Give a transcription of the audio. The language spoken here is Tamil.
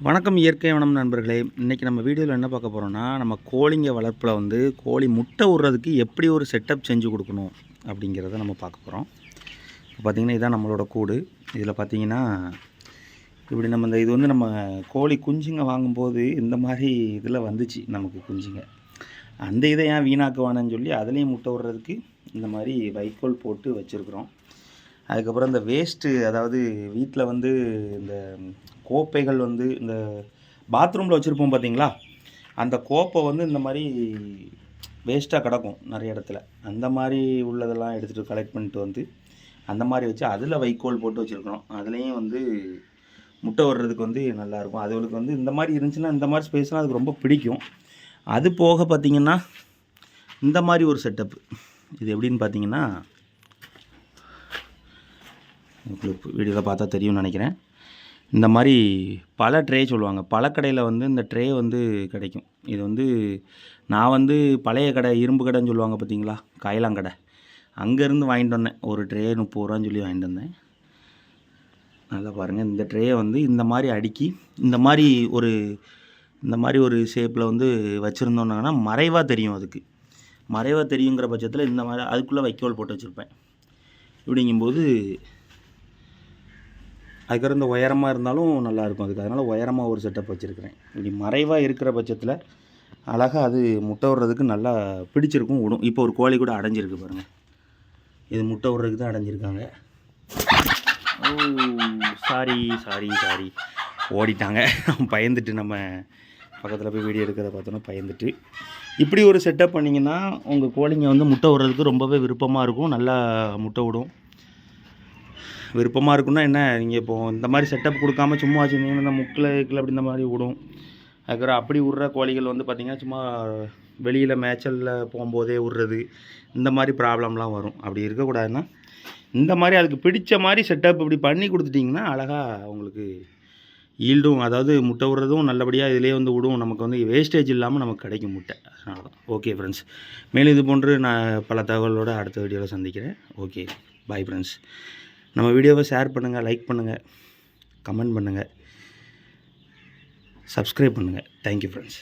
வணக்கம் இயற்கை வனம் நண்பர்களே. இன்றைக்கி நம்ம வீடியோவில் என்ன பார்க்க போகிறோன்னா, நம்ம கோழிங்க வளர்ப்பில் வந்து கோழி முட்டை விடுறதுக்கு எப்படி ஒரு செட்டப் செஞ்சு கொடுக்கணும் அப்படிங்கிறத நம்ம பார்க்க போகிறோம். இப்போ பார்த்திங்கன்னா இதுதான் நம்மளோட கூடு. இதில் பார்த்திங்கன்னா இப்படி நம்ம இது வந்து நம்ம கோழி குஞ்சுங்க வாங்கும்போது இந்த மாதிரி இதில் வந்துச்சு நமக்கு குஞ்சுங்க. அந்த இதை ஏன் வீணாக்குவானு சொல்லி அதுலேயும் முட்டை விடுறதுக்கு இந்த மாதிரி வைக்கோல் போட்டு வச்சுருக்குறோம். அதுக்கப்புறம் இந்த வேஸ்ட்டு, அதாவது வீட்டில் வந்து இந்த கோப்பைகள் வந்து இந்த பாத்ரூமில் வச்சுருப்போம் பார்த்தீங்களா, அந்த கோப்பை வந்து இந்த மாதிரி வேஸ்ட்டாக கிடக்கும் நிறைய இடத்துல. அந்த மாதிரி உள்ளதெல்லாம் எடுத்துகிட்டு கலெக்ட் பண்ணிட்டு வந்து அந்த மாதிரி வச்சு அதில் வைக்கோல் போட்டு வச்சுருக்கிறோம். அதுலேயும் வந்து முட்டை விடுறதுக்கு வந்து நல்லாயிருக்கும். அதுகளுக்கு வந்து இந்த மாதிரி இருந்துச்சுன்னா, இந்த மாதிரி ஸ்பேஸ்லாம் அதுக்கு ரொம்ப பிடிக்கும். அது போக பார்த்திங்கன்னா இந்த மாதிரி ஒரு செட்டப்பு. இது எப்படின்னு பார்த்தீங்கன்னா, உங்களுக்கு வீடியோவில் பார்த்தா தெரியும்னு நினைக்கிறேன். இந்த மாதிரி பல ட்ரே சொல்லுவாங்க. பழக்கடையில் வந்து இந்த ட்ரே வந்து கிடைக்கும். இது வந்து நான் வந்து பழைய கடை, இரும்பு கடைன்னு சொல்லுவாங்க பார்த்தீங்களா, காயலாங்கடை, அங்கேருந்து வாங்கிட்டு வந்தேன். ஒரு ட்ரே 30 ரூபான்னு சொல்லி வாங்கிட்டு வந்தேன். நல்லா பாருங்கள், இந்த ட்ரேயை வந்து இந்த மாதிரி அடுக்கி இந்த மாதிரி ஒரு ஷேப்பில் வந்து வச்சுருந்தோன்னா மறைவாக தெரியும். அதுக்கு மறைவாக தெரியுங்கிற பட்சத்தில் இந்த மாதிரி அதுக்குள்ளே வைக்கோல் போட்டு வச்சுருப்பேன். இப்படிங்கும்போது அதுக்கப்புறம் இந்த உயரமாக இருந்தாலும் நல்லாயிருக்கும் அதுக்கு. அதனால் உயரமாக ஒரு செட்டப் வச்சுருக்கிறேன். இப்படி மறைவாக இருக்கிற பட்சத்தில் அழகாக அது முட்டை விடுறதுக்கு நல்லா பிடிச்சிருக்கும், விடும். இப்போ ஒரு கோழி கூட அடைஞ்சிருக்கு பாருங்கள். இது முட்டை விடுறதுக்கு தான் அடைஞ்சிருக்காங்க. சாரி ஓடிட்டாங்க. பயந்துட்டு, நம்ம பக்கத்தில் போய் வீடியோ எடுக்கிறத பார்த்தோன்னா பயந்துட்டு. இப்படி ஒரு செட்டப் பண்ணிங்கன்னா உங்கள் கோழிங்க வந்து முட்டை விடுறதுக்கு ரொம்பவே விருப்பமாக இருக்கும். நல்லா முட்டை விடும். விருப்பமாக இருக்குன்னா என்ன, நீங்கள் இப்போது இந்த மாதிரி செட்டப் கொடுக்காம சும்மா வச்சுருந்தீங்கன்னா இந்த முக்கில் அப்படி இந்த மாதிரி விடும். அதுக்கப்புறம் அப்படி விட்ற கோழிகள் வந்து பார்த்திங்கன்னா சும்மா வெளியில் மேய்ச்சலில் போகும்போதே விட்றது, இந்த மாதிரி ப்ராப்ளம்லாம் வரும். அப்படி இருக்கக்கூடாதுன்னா இந்த மாதிரி அதுக்கு பிடிச்ச மாதிரி செட்டப் இப்படி பண்ணி கொடுத்துட்டிங்கன்னா அழகாக உங்களுக்கு ஈல்டும், அதாவது முட்டை விடுறதும் நல்லபடியாக இதிலே வந்து விடும். நமக்கு வந்து வேஸ்டேஜ் இல்லாமல் நமக்கு கிடைக்கும் முட்டை. அதனால தான். ஓகே ஃப்ரெண்ட்ஸ், மேலும் இது போன்று நான் பல தகவலோடு அடுத்த வீடியோவில் சந்திக்கிறேன். Okay, bye friends. நம்ம வீடியோவை ஷேர் பண்ணுங்கள், லைக் பண்ணுங்கள், கமெண்ட் பண்ணுங்கள், சப்ஸ்கிரைப் பண்ணுங்கள். Thank you friends.